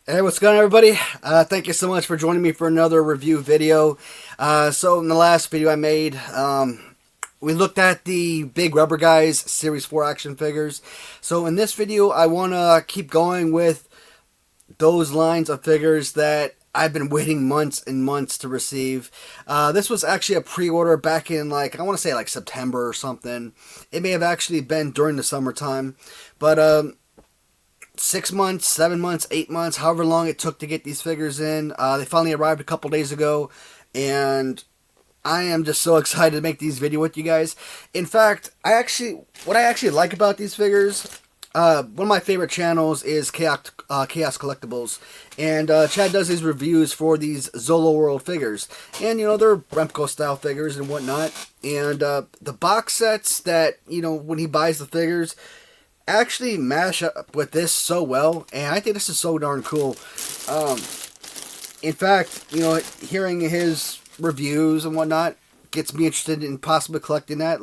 Hey, what's going on, everybody? Thank you so much for joining me for another review video. So in the last video I made, we looked at the Big Rubber Guys Series 4 action figures. So in this video, I want to keep going with those lines of figures that I've been waiting months and months to receive. This was actually a pre-order back in, I want to say September or something. It may have actually been during the summertime, but 6 months, 7 months, 8 months, however long it took to get these figures in. They finally arrived a couple days ago, and I am just so excited to make these videos with you guys. In fact, what I actually like about these figures, one of my favorite channels is Chaos Collectibles, and Chad does these reviews for these Zolo World figures, and they're Remco-Style figures and whatnot, and the box sets that, when he buys the figures, actually mash up with this so well, and I think this is so darn cool. In fact, hearing his reviews and whatnot gets me interested in possibly collecting that,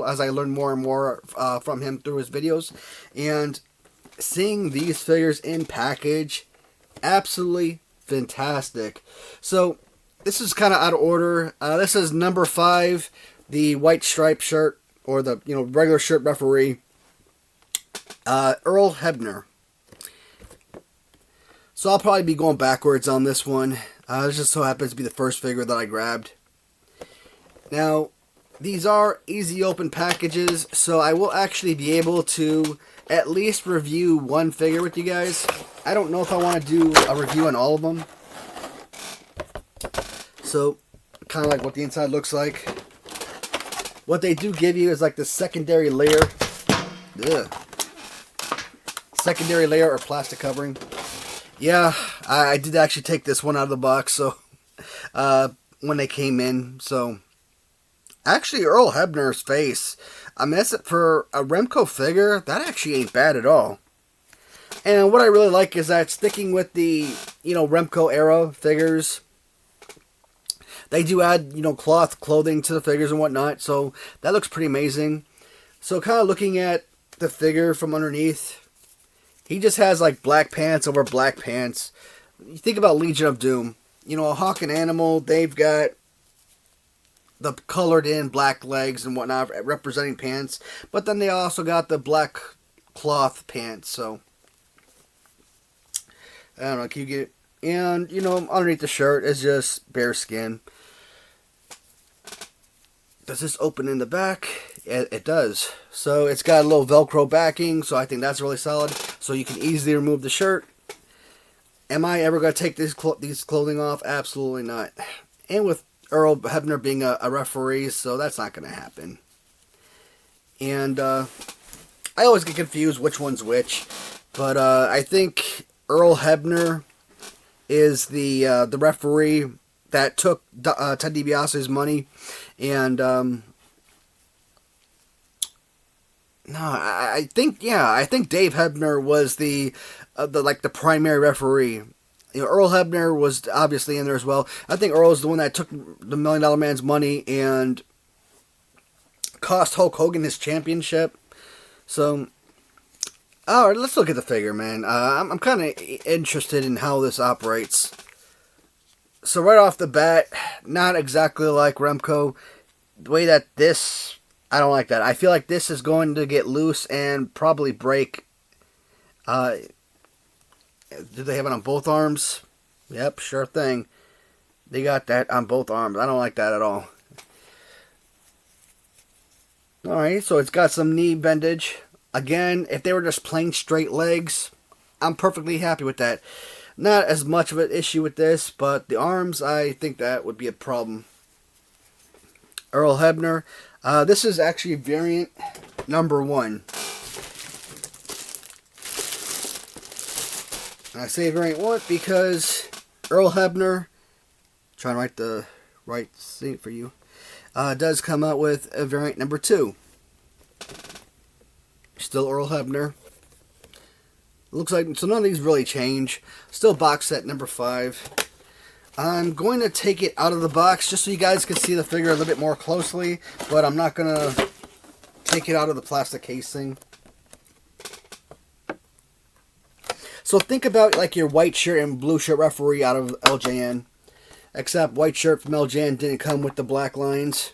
as I learn more and more from him through his videos. And seeing these figures in package, absolutely fantastic. So this is kind of out of order. This is number 5, the white striped shirt, or the regular shirt referee, Earl Hebner. So I'll probably be going backwards on this one. This just so happens to be the first figure that I grabbed. Now, these are easy open packages, so I will actually be able to at least review one figure with you guys. I don't know if I want to do a review on all of them. So, kind of like what the inside looks like. What they do give you is like the secondary layer. Ugh. Secondary layer or plastic covering. Yeah, I did actually take this one out of the box, so when they came in. So actually, Earl Hebner's face, I mean, that's for a Remco figure, that actually ain't bad at all. And what I really like is that, sticking with the Remco era figures, they do add cloth clothing to the figures and whatnot, so that looks pretty amazing. So kind of looking at the figure from underneath, he just has like black pants over black pants. You think about Legion of Doom. A hawk and animal, they've got the colored in black legs and whatnot representing pants. But then they also got the black cloth pants. So, I don't know, can you get it? And, underneath the shirt is just bare skin. Does this open in the back? It does. So it's got a little Velcro backing, so I think that's really solid. So you can easily remove the shirt. Am I ever going to take these clothing off? Absolutely not. And with Earl Hebner being a referee, so that's not going to happen. And I always get confused which one's which. But I think Earl Hebner is the referee that took Ted DiBiase's money. And no, I think Dave Hebner was the primary referee. Earl Hebner was obviously in there as well. I think Earl is the one that took the $1 Million Man's money and cost Hulk Hogan his championship. So, all right, let's look at the figure, man. I'm kind of interested in how this operates. So right off the bat, not exactly like Remco. The way that this, I don't like that. I feel like this is going to get loose and probably break. Do they have it on both arms? Yep, sure thing. They got that on both arms. I don't like that at all. Alright, so it's got some knee bendage. Again, if they were just plain straight legs, I'm perfectly happy with that. Not as much of an issue with this, but the arms, I think that would be a problem. Earl Hebner. This is actually variant number 1. I say variant 1 because Earl Hebner, trying to write the right thing for you, does come out with a variant number 2. Still Earl Hebner. Looks like, so none of these really change. Still box set number 5. I'm going to take it out of the box just so you guys can see the figure a little bit more closely, but I'm not going to take it out of the plastic casing. So think about like your white shirt and blue shirt referee out of LJN. Except white shirt from LJN didn't come with the black lines.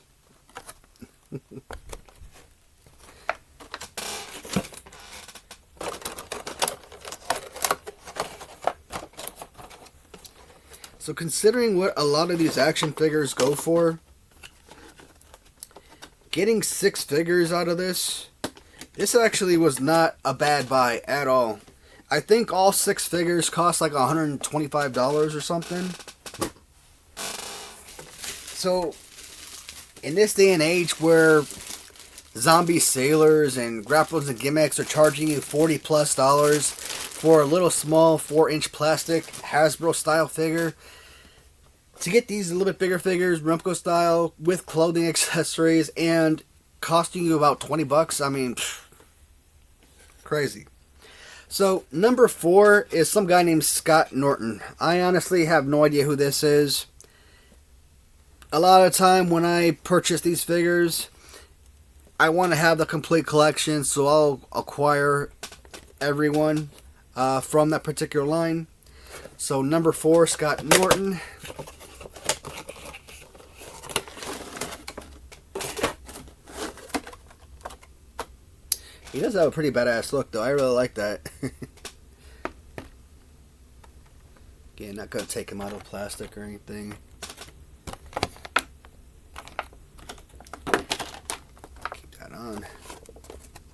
So considering what a lot of these action figures go for, getting 6 figures out of this actually was not a bad buy at all. I think all 6 figures cost like $125 or something. So, in this day and age where zombie sailors and grapples and gimmicks are charging you $40+ for a little small 4-inch plastic Hasbro style figure, to get these a little bit bigger figures, Remco-Style, with clothing accessories, and costing you about $20, I mean, crazy. So, number 4 is some guy named Scott Norton. I honestly have no idea who this is. A lot of the time when I purchase these figures, I want to have the complete collection, so I'll acquire everyone from that particular line. So number 4, Scott Norton. He does have a pretty badass look, though. I really like that. Again, not going to take him out of plastic or anything. On.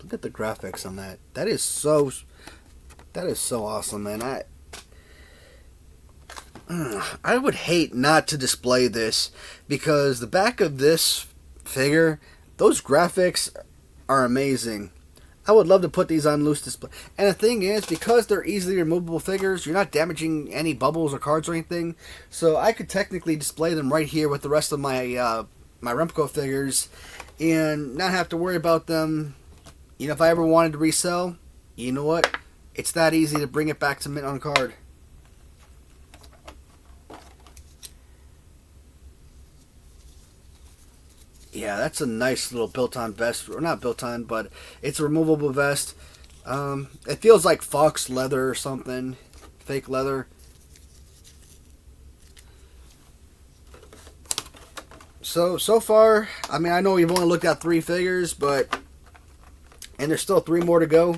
Look at the graphics on that. That is so awesome, man. I would hate not to display this, because the back of this figure, those graphics are amazing. I would love to put these on loose display. And the thing is, because they're easily removable figures, you're not damaging any bubbles or cards or anything. So I could technically display them right here with the rest of my my Remco figures, and not have to worry about them. You know, if I ever wanted to resell, you know what? It's that easy to bring it back to mint on card. Yeah, that's a nice little built-on vest. Or not built-on, but it's a removable vest. It feels like fox leather or something. Fake leather. So far, I mean, I know we've only looked at 3 figures, and there's still 3 more to go.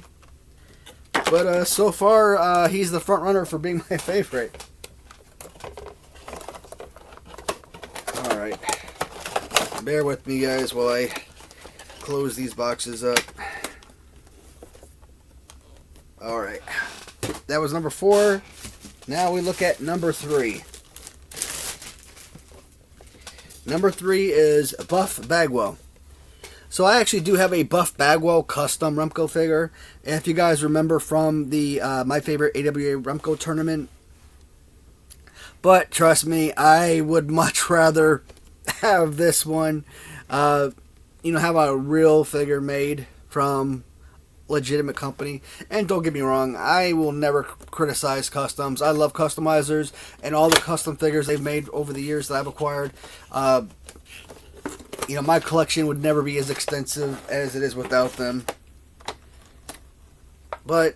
But so far, he's the front runner for being my favorite. Alright. Bear with me, guys, while I close these boxes up. Alright. That was number 4. Now we look at number 3. Number 3 is Buff Bagwell. So I actually do have a Buff Bagwell custom Remco figure. And if you guys remember from the My Favorite AWA Remco tournament. But trust me, I would much rather have this one. You know, have a real figure made from legitimate company. And don't get me wrong, I will never criticize customs. I love customizers and all the custom figures they've made over the years that I've acquired. You know, my collection would never be as extensive as it is without them. But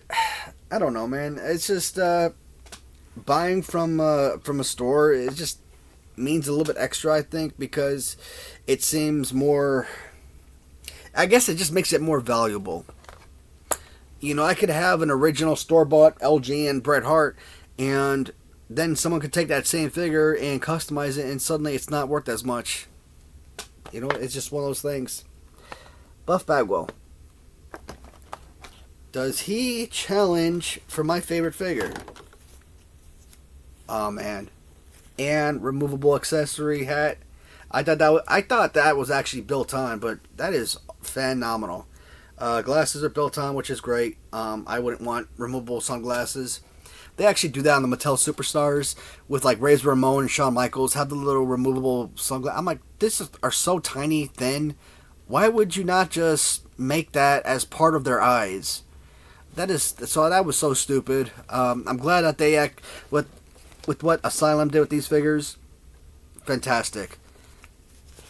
I don't know, man. It's just buying from a store, it just means a little bit extra, I think, because it seems more, I guess it just makes it more valuable. You know, I could have an original store-bought LG and Bret Hart, and then someone could take that same figure and customize it, and suddenly it's not worth as much. You know, it's just one of those things. Buff Bagwell. Does he challenge for my favorite figure? Oh, man. And removable accessory hat. I thought that was actually built on, but that is phenomenal. Glasses are built on, which is great. I wouldn't want removable sunglasses. They actually do that on the Mattel Superstars with like Razor Ramon and Shawn Michaels, have the little removable sunglasses. I'm like, are so tiny, thin. Why would you not just make that as part of their eyes? That was so stupid. I'm glad that they act with what Asylum did with these figures. Fantastic.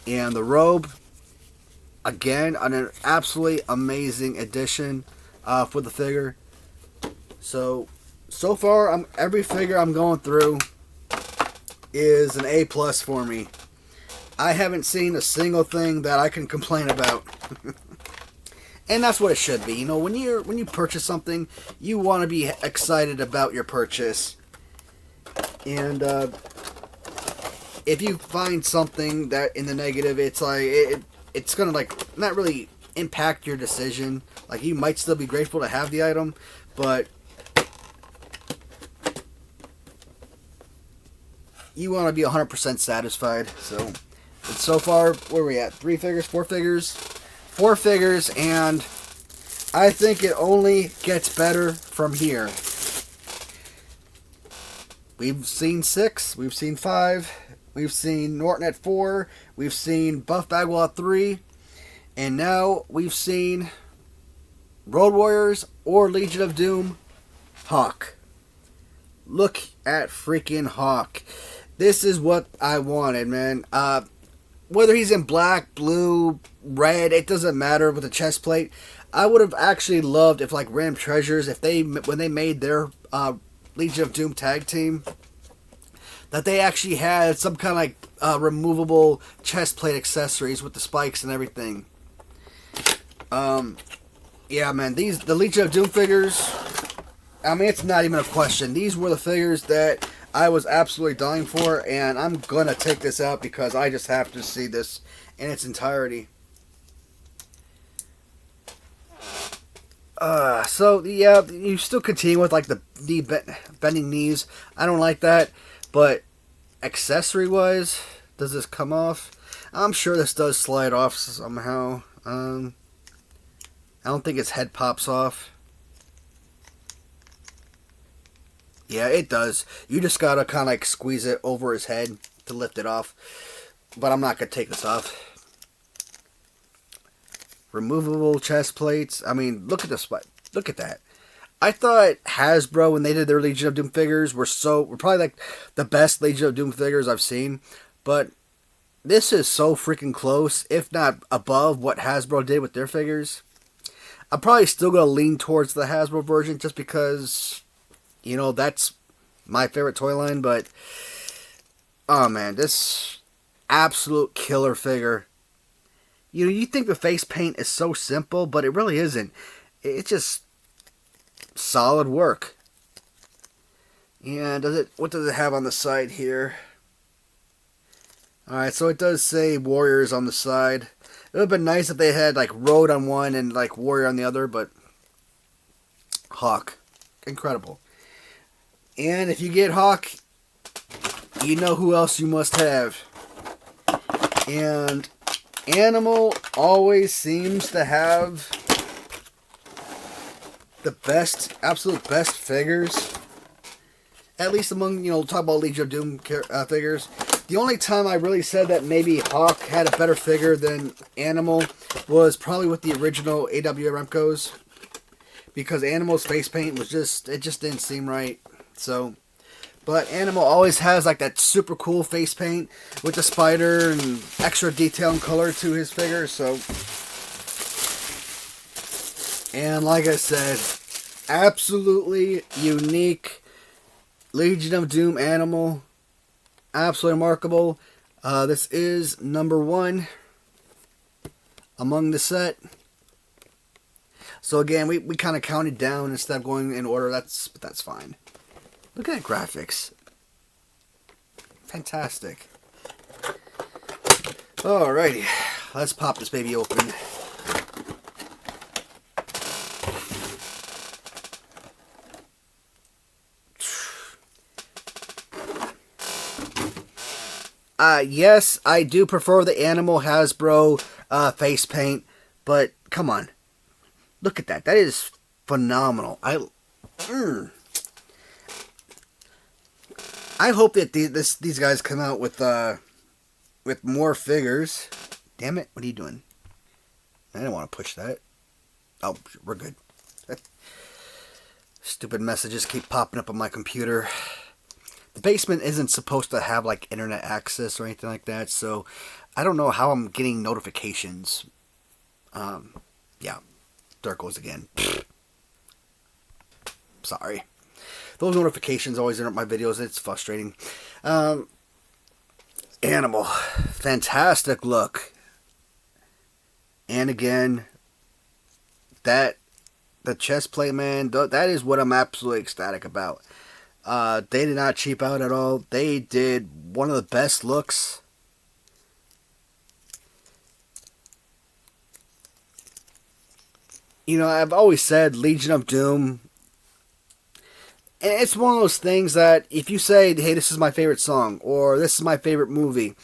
And the robe, again, an absolutely amazing addition for the figure. So so far, every figure I'm going through is an A+ for me. I haven't seen a single thing that I can complain about. And that's what it should be. You know, when you purchase something, you want to be excited about your purchase. And if you find something that in the negative, it's like it's gonna like not really impact your decision. Like, you might still be grateful to have the item, but you want to be 100% satisfied. So far, where are we at? 3 figures, 4 figures? 4 figures, and I think it only gets better from here. We've seen 6, we've seen 5, we've seen Norton at 4, we've seen Buff Bagwell at 3, and now we've seen Road Warriors or Legion of Doom Hawk. Look at freaking Hawk. This is what I wanted, man. Whether he's in black, blue, red, it doesn't matter with the chest plate. I would have actually loved if, like, Random Treasures, when they made their Legion of Doom tag team, that they actually had some kind of like removable chest plate accessories with the spikes and everything. Yeah, man, the Legion of Doom figures, I mean, it's not even a question. These were the figures that I was absolutely dying for, and I'm going to take this out because I just have to see this in its entirety. So, yeah, you still continue with, like, the bending knees. I don't like that, but accessory-wise, does this come off? I'm sure this does slide off somehow. I don't think its head pops off. Yeah, it does. You just gotta kind of like squeeze it over his head to lift it off. But I'm not gonna take this off. Removable chest plates. I mean, look at this. Look at that. I thought Hasbro, when they did their Legion of Doom figures, were probably like the best Legion of Doom figures I've seen. But this is so freaking close, if not above what Hasbro did with their figures. I'm probably still gonna lean towards the Hasbro version just because, you know, that's my favorite toy line, but oh man, this absolute killer figure. You know, you think the face paint is so simple, but it really isn't. It's just solid work. And what does it have on the side here? Alright, so it does say Warriors on the side. It would have been nice if they had like Road on one and like Warrior on the other, but Hawk. Incredible. And if you get Hawk, you know who else you must have. And Animal always seems to have the best, absolute best figures. At least among, you know, talk about Legion of Doom figures. The only time I really said that maybe Hawk had a better figure than Animal was probably with the original AW Remcos. Because Animal's face paint was it just didn't seem right. So, but Animal always has like that super cool face paint with the spider and extra detail and color to his figure. So, and like I said, absolutely unique Legion of Doom Animal. Absolutely remarkable. This is number 1 among the set. So again, we kind of counted down instead of going in order. That's fine. Look at that graphics. Fantastic. Alrighty. Let's pop this baby open. Yes, I do prefer the Animal Hasbro face paint, but come on. Look at that. That is phenomenal. I hope that these guys come out with more figures. Damn it. What are you doing? I didn't want to push that. Oh, we're good. Stupid messages keep popping up on my computer. The basement isn't supposed to have like internet access or anything like that, so I don't know how I'm getting notifications. Yeah, there it goes again. Sorry. Those notifications always interrupt my videos. It's frustrating. Animal. Fantastic look. And again, the chest plate, man, that is what I'm absolutely ecstatic about. They did not cheap out at all. They did one of the best looks. You know, I've always said Legion of Doom. And it's one of those things that if you say, hey, this is my favorite song, or this is my favorite movie,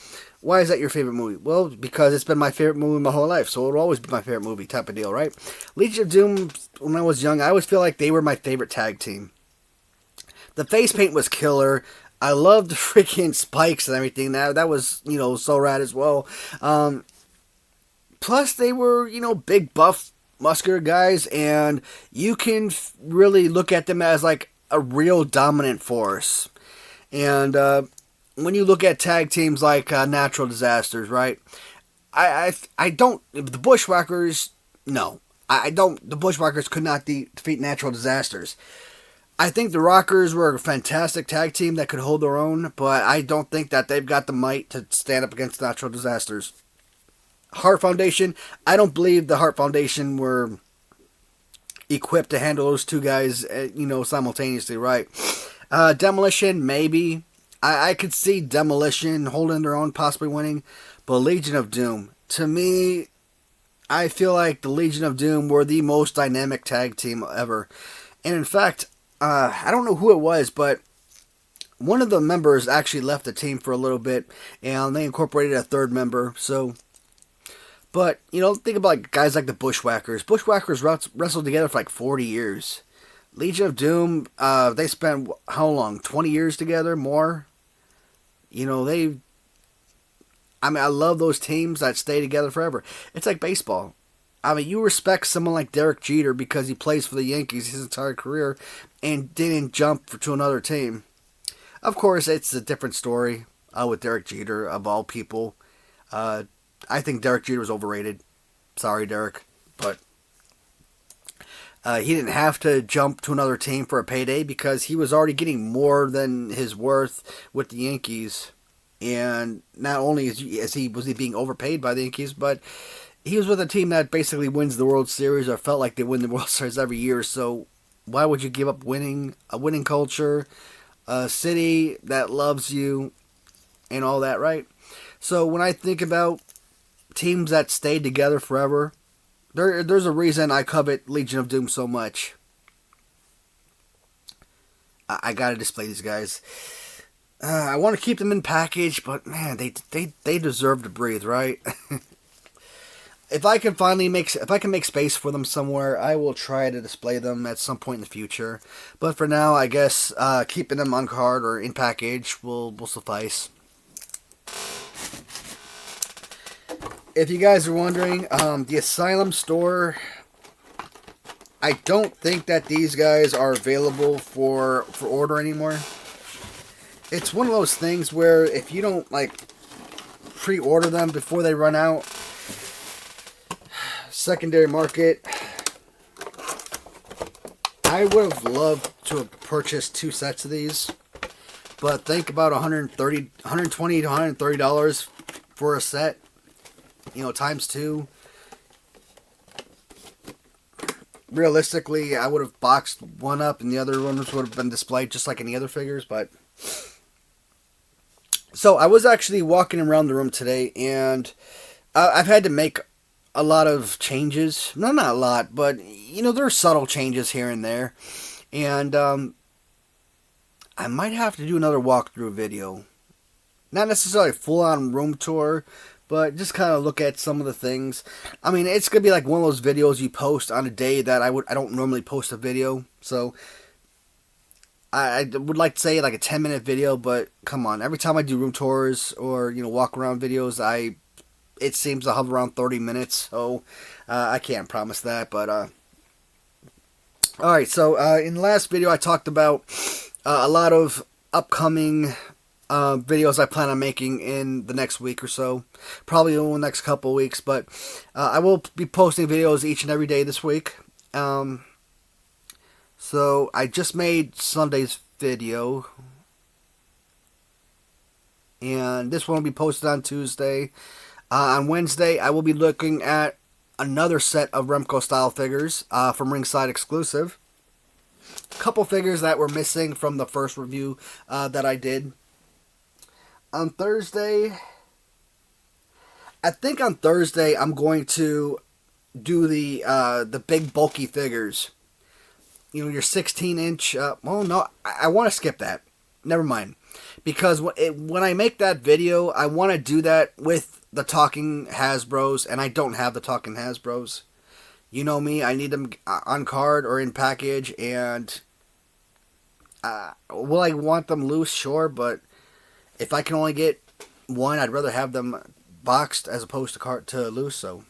why is that your favorite movie? Well, because it's been my favorite movie my whole life, so it'll always be my favorite movie type of deal, right? Legion of Doom, when I was young, I always feel like they were my favorite tag team. The face paint was killer. I loved the freaking spikes and everything. That was, you know, so rad as well. Plus, they were, you know, big, buff, muscular guys, and you can really look at them as, like, a real dominant force. And when you look at tag teams like Natural Disasters, right? I don't. The Bushwhackers, no. I don't. The Bushwhackers could not defeat Natural Disasters. I think the Rockers were a fantastic tag team that could hold their own, but I don't think that they've got the might to stand up against Natural Disasters. Heart Foundation, I don't believe the Heart Foundation were equipped to handle those two guys, you know, simultaneously, right? Demolition, maybe. I could see Demolition holding their own, possibly winning. But Legion of Doom, to me, I feel like the Legion of Doom were the most dynamic tag team ever. And in fact, I don't know who it was, but one of the members actually left the team for a little bit, and they incorporated a third member, so... But, you know, think about like guys like the Bushwhackers. Bushwhackers wrestled together for like 40 years. Legion of Doom, they spent, how long, 20 years together? More? You know, I love those teams that stay together forever. It's like baseball. I mean, you respect someone like Derek Jeter because he plays for the Yankees his entire career and didn't jump to another team. Of course, it's a different story with Derek Jeter, of all people. I think Derek Jeter was overrated. Sorry, Derek. But he didn't have to jump to another team for a payday because he was already getting more than his worth with the Yankees. And not only was he being overpaid by the Yankees, but he was with a team that basically wins the World Series or felt like they win the World Series every year. So why would you give up winning, a winning culture, a city that loves you, and all that, right? So when I think about teams that stayed together forever, there's a reason I covet Legion of Doom so much. I gotta display these guys. I want to keep them in package, but man, they deserve to breathe, right? If I can make space for them somewhere, I will try to display them at some point in the future. But for now, I guess keeping them on card or in package will suffice. If you guys are wondering, the Asylum store, I don't think that these guys are available for order anymore. It's one of those things where if you don't, like, pre-order them before they run out, secondary market, I would have loved to have purchased 2 sets of these, but think about $120 to $130 for a set. You know, times 2. Realistically, I would have boxed one up and the other ones would have been displayed just like any other figures, but... So, I was actually walking around the room today, and I've had to make a lot of changes. No, not a lot, but, you know, there are subtle changes here and there. And, I might have to do another walkthrough video. Not necessarily a full-on room tour, but just kind of look at some of the things. I mean, it's going to be like one of those videos you post on a day that I don't normally post a video. So, I would like to say like a 10-minute video, but come on. Every time I do room tours or, you know, walk around videos, it seems to hover around 30 minutes. So, I can't promise that, but, alright, so, in the last video I talked about a lot of upcoming videos I plan on making in the next week or so. Probably in the next couple weeks, but I will be posting videos each and every day this week. So I just made Sunday's video. And this one will be posted on Tuesday. On Wednesday, I will be looking at another set of Remco-Style figures from Ringside Exclusive. A couple figures that were missing from the first review that I did. On Thursday, I think on Thursday I'm going to do the big bulky figures. You know, your 16-inch. Well, no, I want to skip that. Never mind. Because when I make that video, I want to do that with the talking Hasbros, and I don't have the talking Hasbros. You know me, I need them on card or in package, and will I want them loose? Sure, but if I can only get one, I'd rather have them boxed as opposed to loose. So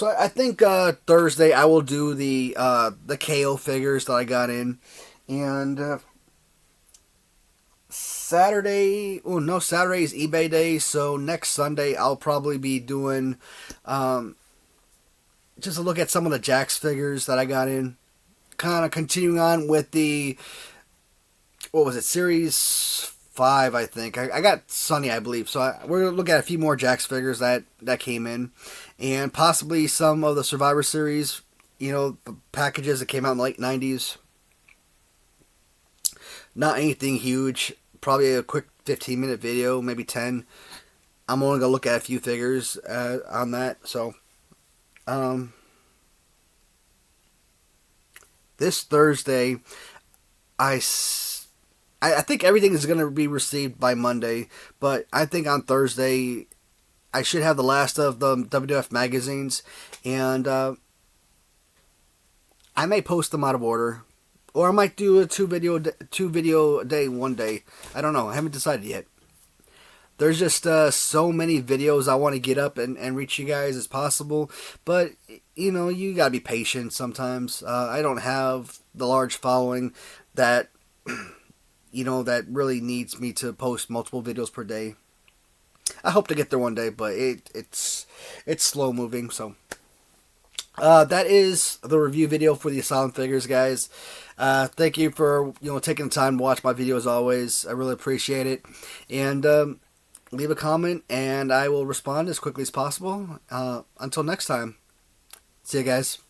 I think Thursday I will do the KO figures that I got in, and Saturday. Oh no, Saturday is eBay day. So next Sunday I'll probably be doing just a look at some of the Jax figures that I got in. Kind of continuing on with the, what was it, Series 5, I think. I got Sunny, I believe. So we're going to look at a few more Jax figures that came in. And possibly some of the Survivor Series, you know, the packages that came out in the late 90s. Not anything huge. Probably a quick 15-minute video, maybe 10. I'm only going to look at a few figures on that. So, this Thursday, I think everything is going to be received by Monday, but I think on Thursday I should have the last of the WWF magazines, and I may post them out of order, or I might do a two video a day one day. I don't know. I haven't decided yet. There's just so many videos I want to get up and reach you guys as possible, but you know, you gotta be patient sometimes. I don't have the large following that you know, that really needs me to post multiple videos per day. I hope to get there one day, but it's slow moving. So that is the review video for the Asylum figures, guys. Thank you for taking the time to watch my video as always. I really appreciate it, and leave a comment and I will respond as quickly as possible. Until next time, see you guys.